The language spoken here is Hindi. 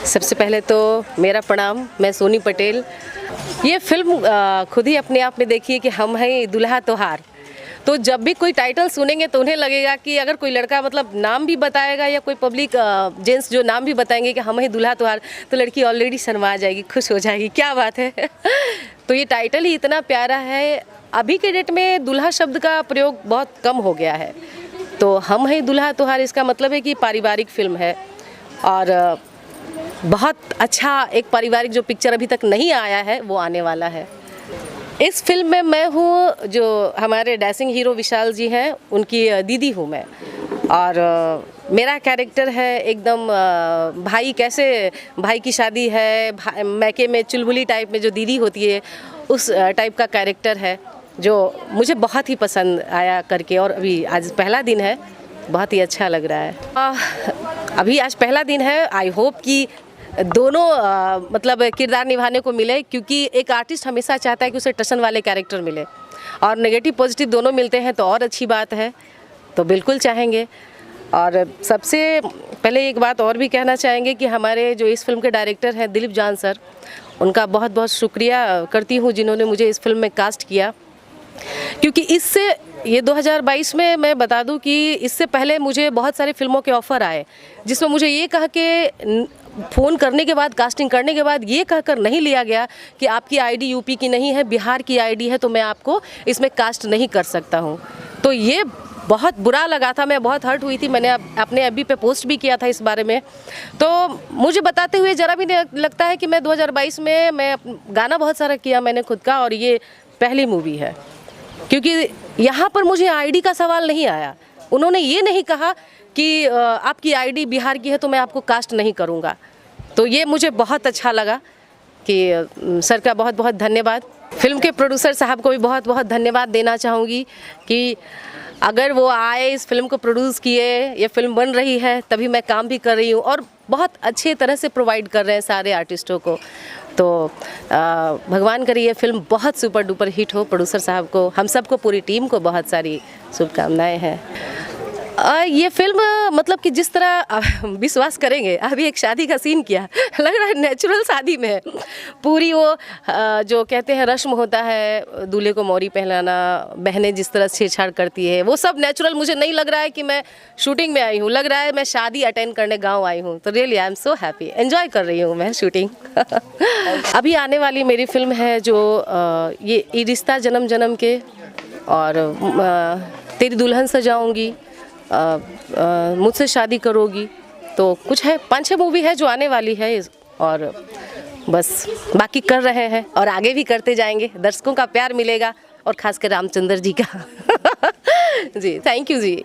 सबसे पहले तो मेरा प्रणाम, मैं सोनी पटेल। ये फिल्म खुद ही अपने आप में देखिए कि हम हैं दुल्हा त्योहार। तो जब भी कोई टाइटल सुनेंगे तो उन्हें लगेगा कि अगर कोई लड़का मतलब नाम भी बताएगा या कोई पब्लिक जेंट्स जो नाम भी बताएंगे कि हम हैं दुल्हा त्योहार, तो लड़की ऑलरेडी शर्मा जाएगी, खुश हो जाएगी, क्या बात है। तो ये टाइटल ही इतना प्यारा है। अभी के डेट में दुल्हा शब्द का प्रयोग बहुत कम हो गया है, तो हम हैं दुल्हा त्योहार इसका मतलब है कि पारिवारिक फिल्म है और बहुत अच्छा एक पारिवारिक जो पिक्चर अभी तक नहीं आया है वो आने वाला है। इस फिल्म में मैं हूँ जो हमारे डैशिंग हीरो विशाल जी हैं, उनकी दीदी हूँ मैं। और मेरा कैरेक्टर है एकदम भाई, कैसे भाई की शादी है, मैके में चुलबुली टाइप में जो दीदी होती है उस टाइप का कैरेक्टर है, जो मुझे बहुत ही पसंद आया करके। और अभी आज पहला दिन है, बहुत ही अच्छा लग रहा है। अभी आज पहला दिन है। आई होप कि दोनों मतलब किरदार निभाने को मिले, क्योंकि एक आर्टिस्ट हमेशा चाहता है कि उसे टशन वाले कैरेक्टर मिले और नेगेटिव पॉजिटिव दोनों मिलते हैं तो और अच्छी बात है, तो बिल्कुल चाहेंगे। और सबसे पहले एक बात और भी कहना चाहेंगे कि हमारे जो इस फिल्म के डायरेक्टर हैं दिलीप जान सर, उनका बहुत बहुत शुक्रिया करती हूँ जिन्होंने मुझे इस फिल्म में कास्ट किया। क्योंकि इससे ये 2022 में मैं बता दूं कि इससे पहले मुझे बहुत सारे फिल्मों के ऑफ़र आए जिसमें मुझे ये कह के फ़ोन करने के बाद, कास्टिंग करने के बाद ये कहकर नहीं लिया गया कि आपकी आईडी यूपी की नहीं है, बिहार की आईडी है, तो मैं आपको इसमें कास्ट नहीं कर सकता हूँ। तो ये बहुत बुरा लगा था, मैं बहुत हर्ट हुई थी। मैंने अपने एफबी पे पोस्ट भी किया था इस बारे में। तो मुझे बताते हुए ज़रा भी नहीं लगता है कि मैं 2022 में मैं गाना बहुत सारा किया मैंने खुद का, और ये पहली मूवी है। क्योंकि यहाँ पर मुझे आईडी का सवाल नहीं आया, उन्होंने ये नहीं कहा कि आपकी आईडी बिहार की है तो मैं आपको कास्ट नहीं करूँगा। तो ये मुझे बहुत अच्छा लगा कि सर का बहुत बहुत धन्यवाद। फिल्म के प्रोड्यूसर साहब को भी बहुत बहुत धन्यवाद देना चाहूँगी कि अगर वो आए, इस फिल्म को प्रोड्यूस किए, ये फिल्म बन रही है तभी मैं काम भी कर रही हूँ, और बहुत अच्छे तरह से प्रोवाइड कर रहे हैं सारे आर्टिस्टों को। तो भगवान करे ये फिल्म बहुत सुपर डुपर हिट हो। प्रोड्यूसर साहब को, हम सबको, पूरी टीम को बहुत सारी शुभकामनाएं हैं। ये फिल्म मतलब कि जिस तरह विश्वास करेंगे, अभी एक शादी का सीन किया, लग रहा है नेचुरल शादी में है। पूरी वो जो कहते हैं रस्म होता है दूल्हे को मौरी पहनाना, बहनें जिस तरह छेड़छाड़ करती है, वो सब नेचुरल। मुझे नहीं लग रहा है कि मैं शूटिंग में आई हूँ, लग रहा है मैं शादी अटेंड करने गाँव आई हूँ। तो really I am so happy, enjoy कर रही हूँ मैं शूटिंग। अभी आने वाली मेरी फिल्म है जो ये रिश्ता जन्म जन्म के, और तेरी दुल्हन सजाऊंगी, मुझसे शादी करोगी, तो कुछ है 5-6 मूवी है जो आने वाली है। और बस बाकी कर रहे हैं और आगे भी करते जाएंगे। दर्शकों का प्यार मिलेगा, और खासकर रामचंद्र जी का। जी थैंक यू जी।